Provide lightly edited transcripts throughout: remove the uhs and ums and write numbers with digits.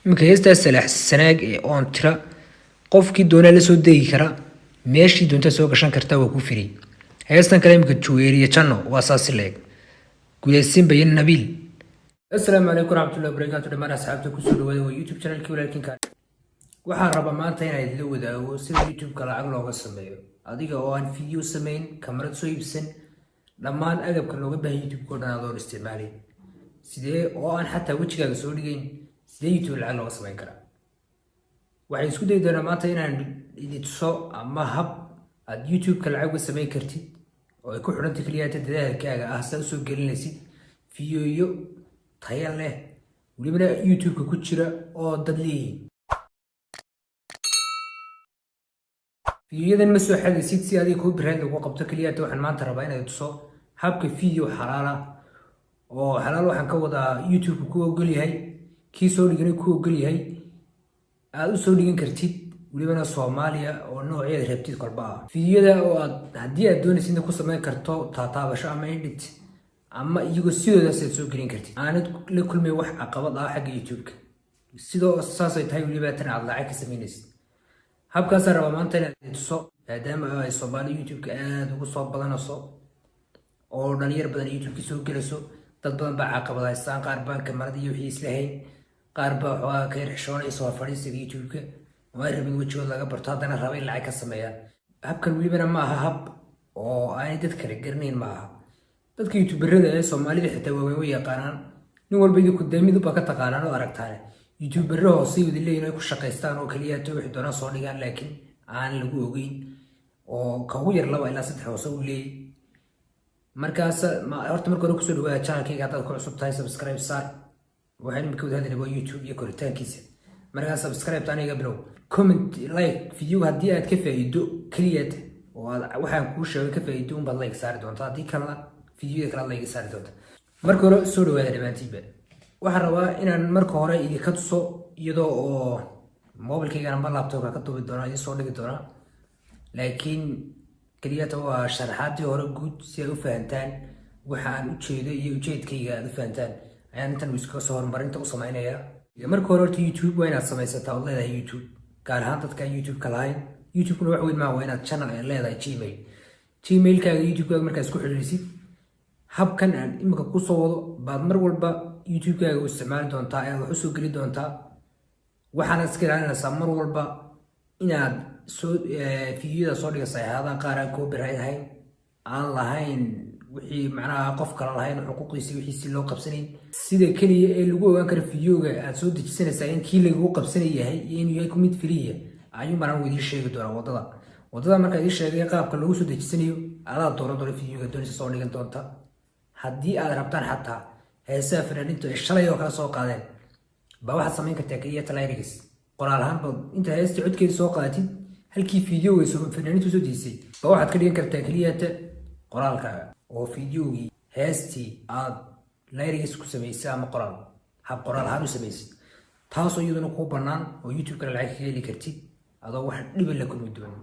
iminka heestaa salaax sanaag ee oon tira qofkii doonaa la soo degi kara meeshii doonta soo gashan kartaa waa ku firi. heestan kale iminka juweeriya janno waa saasi leeg gudaysiin bayan nabiil. assalaamu calaykum waraxmatullahi wabarakaatu dhammaan asxaabta kusoo dhawaada waa youtube channelkii walaalkiinka. waxaan rabaa maanta inaan idila wadaago sida youtube-ka lacag looga sameeyo adiga oo aan video samayn kamarad soo iibsan dhammaan agabka looga baahan youtube-ka oo dhan adoon isticmaalin sidee oo aan xataa wejigaaga soo dhigayn sidee youtube lacag looga samayn karaa. waxaan isku dayi doonaa maanta inaan idin tuso ama hab aad youtube-ka lacag uga samayn kartid oo ay ku xidhanta keliya dadaalkaaga ah saa usoo gelinaysid fiyoyo taya leh welibana youtube-ka ku jira oo dad leeyihiin. fiyoyadan ma soo xadaysid si adiga kuu biraad lagu qabto keliya waxaan maanta rabaa inaad tuso habka video xalaala oo xalaal waxaan ka wadaa youtube-ka ku ogol yahay kii soo dhigana ku ogol yahay aad u soo dhigan kartid welibana Soomaaliya oo noocyada rabtid kolba ah. fiyoyada oo aad haddii aad doonaysid ku samayn karto taataabasho ama edit ama iyagoo sidoodaas aad soo gelin kartid aanad la kulmay wax caqabad ah xagga youtube-ka sidoo saasay tahay weliba tan aad lacag ka samaynaysid. habkaas aan rabaa maanta inaad tuso maadaama ay Soomaali youtube-ka aad ugu soo badanayso oo dhalinyar badan youtube-ka soo gelayso dad badan baa caqabad haystaan qaar baan kamarada iyo wixii islahayn qaar baa waxaa ka xishoonaysa waa fadhiisiga youtube-ka waa rabin wejigooda laga barto haddana raba in lacag ka sameeyaan. habkan welibana ma aha hab oo aanay dad kale garanayn ma aha dadka youtuberada ee Soomaalida xitaa waaweyn way yaqaanaan nin walba idinku daamid baa ka taqaanaan oo aragtaan youtuberro hoose wadi leeyihiin ay ku shaqaystaan oo kaliya wixii doonaan soo dhigaan laakiin aan lagu ogeyn oo ka ugu yar 2 ilaa 3 hoose u leeyahay. markaas horta marka hore kusoo dhawaada channelkayga haddaad ku cusub tahay subscribe saar waxaan imika wada hadlaynaa waa youtube iyo koritaankiisa. markaas subscribe aniga bilow comment like video haddii aad ka faa'iido kaliya oo waxaan kuu sheegay ka faa'iido un baad like saari doontaa haddii kalena videoda kale like saari doontaa. marka hore soo dhawaada dhammaantiinba waxaan rabaa inaan marka hore idinka tuso iyadoo oo mobilkayga ama laptopka ka duubi doona idin soo dhigi doona laakiin kaliya waa sharaxaadii hore guud si ay u fahantaan waxa aan u jeedo iyo ujeedkayga aad u fahantaan ayaan intan iska soo horumarinta u samaynayaa. marka hore horta youtube waa inaad samaysataa oo leedahay youtube gaar ahaan dadka youtube-ka lahayn youtube-kuna wax weyn maaha waa inaad channel ay leedahay gmail-kaaga youtube-kaaga markaad isku xidhiidhsid habkan aan imika kusoo wado baad mar walba youtube-kaaga u isticmaali doontaa ee wax u soo geli doontaa waxaana iska ilaalinaysaa mar walba inaad soo fiidyada soo dhigaysa ay ahaadaan qaar aan copyright ahayn aan lahayn wixii macnaha qof kale lahayn xuquuqdiisa wixiisi loo qabsanayn. sida keliya ee lagu ogaan karo fiidyoga aad soo dejisanaysaa in kii lagu qabsanay yahay iyo inuu yahay mid filiya ayuu maraan idiin sheegi doonaa wadada markaa idiin sheegay qaabka lagu soo dejisanayo adaa doona fiidyoga doonaysa soo dhigan doonta. haddii aad rabtaan xataa heesaha fanaaniintu ay shalay oo kala soo qaadeen baa waxaad samayn kartaa keliya lyrics qoraal ahaan bad inta heesta codkeeda soo qaadatid halkii fiidyoga soo fanaaniintu soo dejisay baa waxaad ka dhigan kartaa keliya qoraalkaaga oo fiidyogii heestii aad lyrics ku samaysay ama hab qoraal ahaan u samaysid taasoo iyaduna kuu bannaan oo youtube-kana lacag ka heli kartid adoo wax dhiban la kulmi doonin.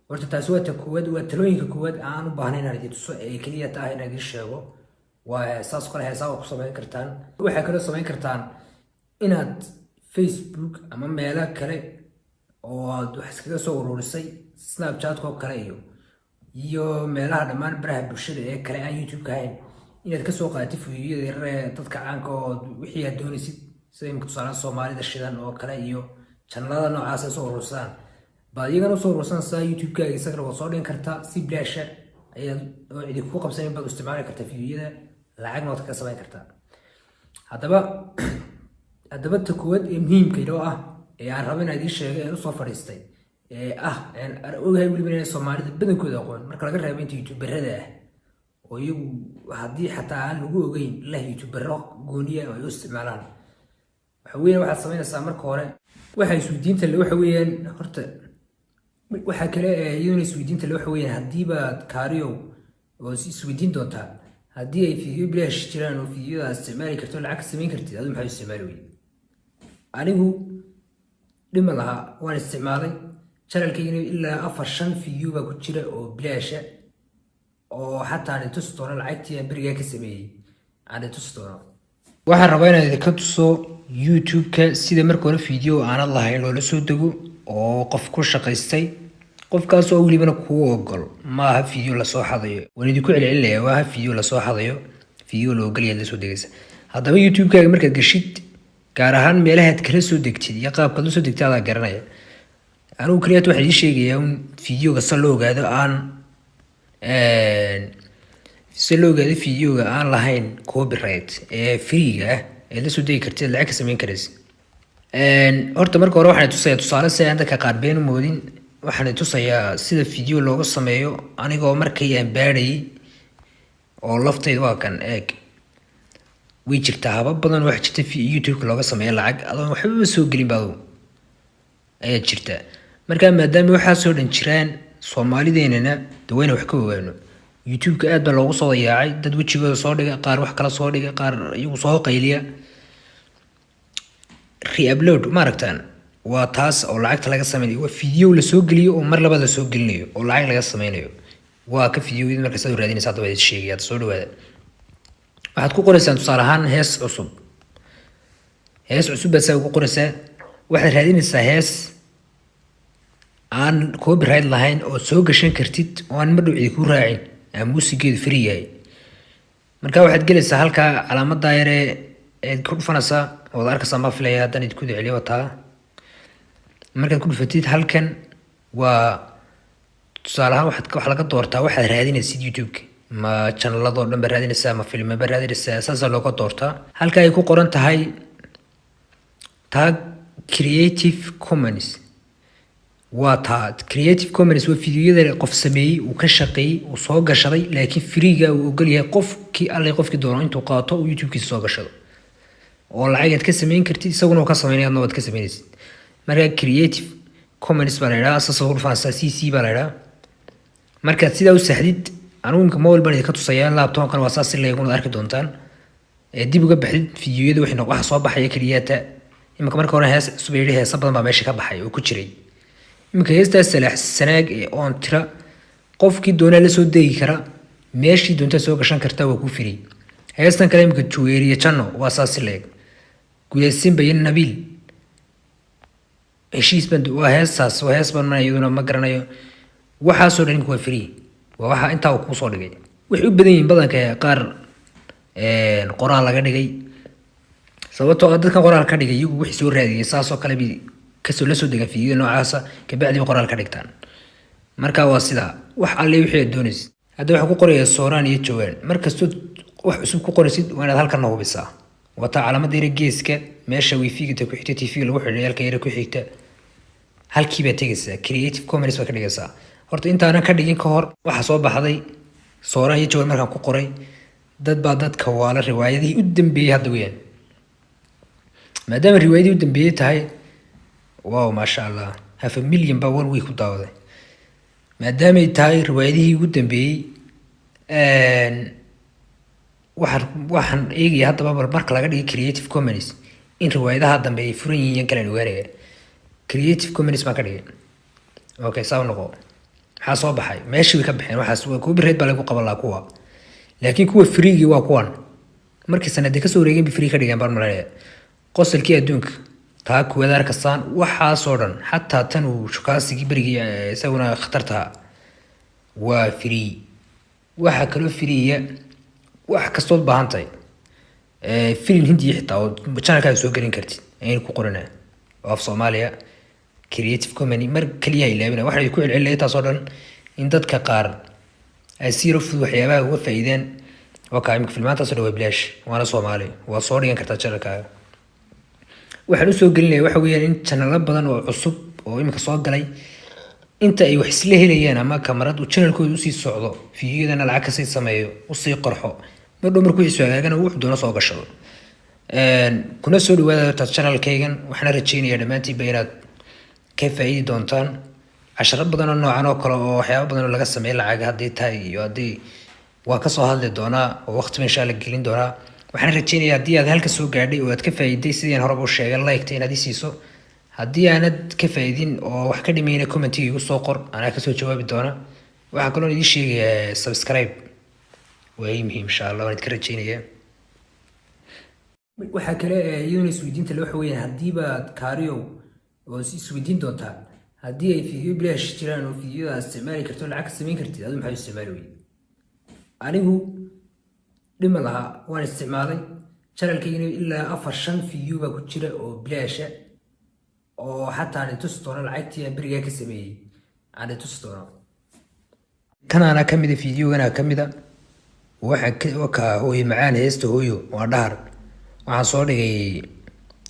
horta taasi waa ta koowaad waa talooyinka koowaad aan u baahnayn inaan idin tuso ee keliya tahay inaan idin sheego waa saas kale heesaa ku samayn kartaan. waxaa kaloo samayn kartaan inaad facebook ama meelo kale oo aad wax iskaga soo ururisay snapchat-ko kale iyo meelaha dhammaan baraha bulshada ee kale aan youtube-ka ahayn inaad ka soo qaadatid fiidyada yaryar ee dadka caanka oo wixii aad doonaysid sida imika tusaale Soomaalida shidan oo kale iyo channelada noocaas ay soo urursadaan baad iyagana soo urursanaysaa youtube-kaaga isagana waad soo dhigan kartaa si bilaasha ayaad oo idinku qabsanayn baad isticmaali kartaa fiidyada lacagna waad ka samayn kartaa. haddaba ta koowaad ee muhiimka inoo ah ee aan rabo inaan idiin sheegay ee usoo fadhiistay ee aan ogahay weliba inay Soomaalida badankooda aqoon marka laga reebo inta youtuberada ah oo iyagu haddii xataa aan lagu ogeyn leh youtuberro gooniya oo ay u isticmaalaan waxa weeyaan waxaad samaynaysaa marka hore waxa isweydiinta le waxa weeyaan horta waxa kale ee iyaduna isweydiinta le waxa weeyaan haddiiba kaariyow oo isweydiin doontaa haddii ay fiidyo bilaash jiraan oo fiidyada isticmaali karto lacag ka samayn kartid aduu maxaa isticmaali weyey. anigu dhima lahaa waan isticmaalay channelkaygana ilaa 4-5 fiidyo baa ku jira oo bilaasha oo xataa aan tusi doono lacagtii aan berigaa ka sameeyey aan tusi doono. waxaan rabaa inaan idinka tuso youtube-ka sida marka hore video aanad lahayn loola soo dego oo qof ku shaqaystay qofkaas oo welibana kuu ogol maaha video lasoo xadayo waan idinku celcelinaya waa video lasoo xadayo video loo ogolyahay lasoo degaysa haddaba youtube-kaaga markaad gashid gaar ahaan meelahaad kala soo degtid iyo qaabkaad la soo degtid adaa garanaya anigu kaliyaad waxaan idin sheegayaa in videoga si loo ogaado videoga aan lahayn copyright ee freega ah ee la soo degi kartid lacag ka samayn karaysa horta marka hore waxaan tusayaa tusaale si aan dadka qaar been moodin waxaan tusayaa sida video looga sameeyo anigoo markii aan baadhayay oo laftayda waa kan eeg way jirtaa habab badan wax jirta youtube looga sameeyo lacag adoon waxba soo gelin baado ayaa jirta marka maadaama waxaa soo dhan jiraan Soomaalideenana dawayna wax ka ogaano youtube-ka aad baa loogu soo yaacay dad wajigooda soo dhiga qaar wax kala soo dhiga qaar iyagu soo qayliya re-upload ma aragtaan waa taas oo lacagta laga sameeyo waa video la soo geliyo oo mar labada soo gelinayo oo lacag laga sameeyo waa ka videoyada marka soo raadinaysa daba ay sheegayaan soo dhawaada waxaad ku qoraysaan tusaale ahaan hees cusub baa saa ku qoraysaa waxaad raadinaysaa hees aan copyright lahayn oo soo gashan kartid oo aan madhow cidi ku raacin aan muusigeedu free yahay marka waxaad gelaysaa halka calaamadda yar ee ku dhufanaysaa oo arkaysaa ma filaya haddaan idinku celiyo wataa markaad ku dhufatid halkan waa tusaale ahaan waxa laga doortaa waxaad raadinaysid youtube-ka ma channelado dhan ba raadinaysaa ma filma ba raadinaysaa saasaa looga doortaa halka ay ku qoran tahay tag Creative Commons waa taa Creative Commons waa videoyada qof sameeyay uu ka shaqeeyay uu soo gashaday laakiin freega uu ogol yahay qofkii doono intuu qaato uu youtube-kiisa soo gashado oo lacag ka sameyn kartid isaguna ka sameynaya adna waad ka sameynaysid marka Creative Commons baa la yiraahdaa asasoo rufansa CC baa la yiraahdaa markaad sidaa u saxdid anigu imka mobile baan idinka tusayaa laptop-kan waa saas leeyay arki doontaan dib uga baxdid videoyada waxa soo baxaya kaliyaata imka marka hore hees cusub heesa badan baa meesha ka baxay oo ku jiray imka heestaas sanaag ee on tira qofkii doona la soo degi kara meeshii doonta soo gashan karta waa ku firi heestan kale imka juweeriye channel waa saas leeyay gudaysin bayan nabil heshiis band waa hees baan iyaduna ma garanayo waxaa soo dhan waa free waa waxa inta uu ku soo dhigay wixii u badan yihiin badanka qaar qoraal laga dhigay sababtoo ah dadka qoraal ka dhigay iyagu wixii soo raadiyay saasoo kale bi kasoo la soo degan fiidiyada noocaasa ka bacdi qoraal ka dhigtaan marka waa sida wax alle wixii aad doonaysid hadda waxa ku qoraya sooraan iyo jawaan markastoo wax cusub ku qoraysid waa inaad halkan hubisaa wata calaamada yar geeska meesha wifi-ga ku xigta TV lagu xidhay halka yar ku xigta halkii baad tegaysaa Creative Commons baad ka dhigaysaa horta intaanan ka dhigin ka hor waxa soo baxday sooraan iyo jawaan markaan ku qoray dad baa dadka waala riwaayadii u dambeeyay hadda weeyaan maadaama riwaayadii u dambeeyay tahay wow masha Allah half a million baa one week ku daawaday maadaama ay tahay riwaayadii ugu dambeeyay waxaan eegaya haddaba marka laga dhigay Creative Commons in riwaayadaha dambe ay furan yihiin kala ogaanaya Creative Commons ma ka dhigay okay soo noqo waxa soo baxay meeshii ka baxeen waxaas waa copyright baa lagu qaban lahaa kuwa laakiin kuwa free waa kuwan markii sanadii ka soo wareegeen free ka dhigeen baan malaya qosolkii adduunka taa kuwada arkasaan waxa soo dhan xataa tan uu shukaansigii bariga isaguna khatarta waa free waxa kale free wax kastoo baahantay film hindi xitaa oo channel-ka soo gelin kartid ayaan ku qoranaa af Soomaaliya Creative Commons mar kaliya ilaabina waxa ku celcelinaya taas oo dhan in dadka qaar ay siiro fudud waxyaabaha uga faa'iideen oo ka imka filmaantaas oo bilaash waana Soomaali waa soo dhigan kartaa channel-kaaga waxaan u soo gelinay waxa weeyaan in channel badan oo cusub oo imka soo galay inta ay wax isla helayaan ama kamarad uu channel-kooda u sii socdo fiidiyadana lacag ka sii sameeyo u sii qorxo madhow markuu xiiso hagaagana wuxuu doona soo gashado kuna soo dhawaada channel-kaygan waxaan rajeynayaa dhamaantiinba inaad ka faa'iidi doontaan casharo badan oo noocan oo kale oo waxyaabo badan oo laga sameeyo lacag haddii tahay iyo haddii waa ka soo hadli doonaa oo waqti insha Allah gelin doonaa waxaan rajeynayaa haddii aad halka soo gaadhay oo aad ka faa'iiday sidii hore u sheegay like inaad i siiso haddii aanad ka faa'iidin oo wax ka dhimayna comment-iga igu soo qor anaa ka soo jawaabi doona waxa kale oo idin sheegayaa subscribe waa muhiim insha Allah waan idin ka rajeynayaa waxaa kale iyaduna isweydiinta le waxa weeyaan haddii baad kaariyow oo isweydiin doontaa haddii ay fiideo bilaash jiraan oo fiideoda isticmaali karto lacag ka samayn kartid adigu maxaa isticmaali weyey anigu dhima lahaa waan isticmaalay channelkaygana ilaa 4-5 fiideo baa ku jira oo bilaasha oo xataa aan tusi doono lacagtii aan berigaa ka sameeyey aan tusi doono kanaana ka mida fiideogana ka mida waxaa hooyo macaan heesta hooyo waa dhahar waxaan soo dhigay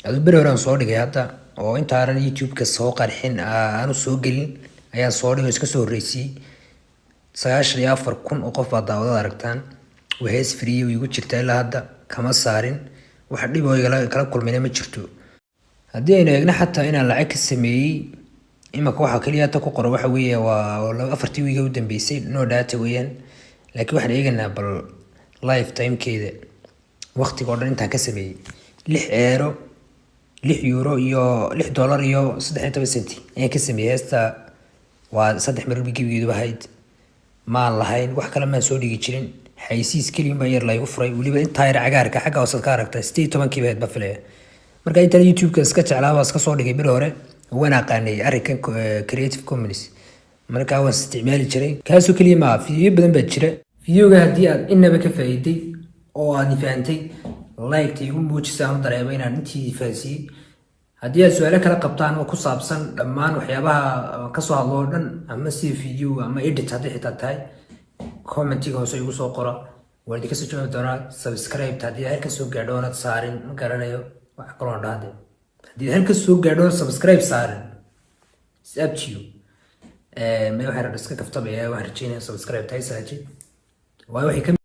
adu beri hore aan soo dhigay hadda oo intaanan youtube-ka soo qarxin aanu soo gelin ayaan soo dhigay iska soo horreysiyey 94,000 oo qof baa daawadada aragtaan waa hees free oo igu jirta ilaa hadda kama saarin wax dhib oo kala kulmayna ma jirto haddii aynu eegna xataa inaan lacag ka sameeyey imaka waxa kaliya ta ku qoran waxa weeye waa 4 wiig u dambeysay no data weeyaan laakiin waxaan eeganaa bal lifetime-keeda waqtiga oo dhan intaan ka sameeyey 6 euro iyo $6 iyo 13 senti ayaan ka sameeyey heesta waa 3 mar gebigeedu ahayd maan lahayn wax kale maan soo dhigi jirin xaysiis keliya baan yar laygu furay weliba intaa yar cagaarka xagga hoose ka aragta 18 baad ba filaya marka inta youtube-ka iska jeclaaba iska soo dhigay bil hore waan aqaanay arrinkan creative commons marka waan isticmaali jiray kaasoo keliya ma fiideo badan baa jira fiideoga haddii aad inaba ka faa'iiday oo aad fahantay like igu muujisa aan dareemo inaan intii faasiyay haddii aad su'aalo kala qabtaan oo ku saabsan dhammaan waxyaabaha ka soo hadlo dhan ama si video ama edit haddii xitaa tahay commentiga hoose igu soo qora waan idinka soo joogi doonaa subscribe haddii halka soo gaadho oonad saarin ma garanayo wax kaloo dhahday haddii halka soo gaadho subscribe saarin is up to you ma waxaan iska kaftabaya waxaan rajeynaya subscribe tahay saaji waayo waxay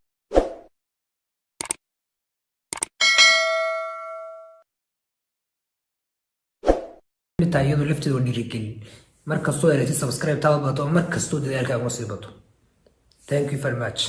iyadoo lafteeda oo dhiirigelin markastoo eletid subscribe taada bato markastoo dadaalkaaga sii bato thank you very much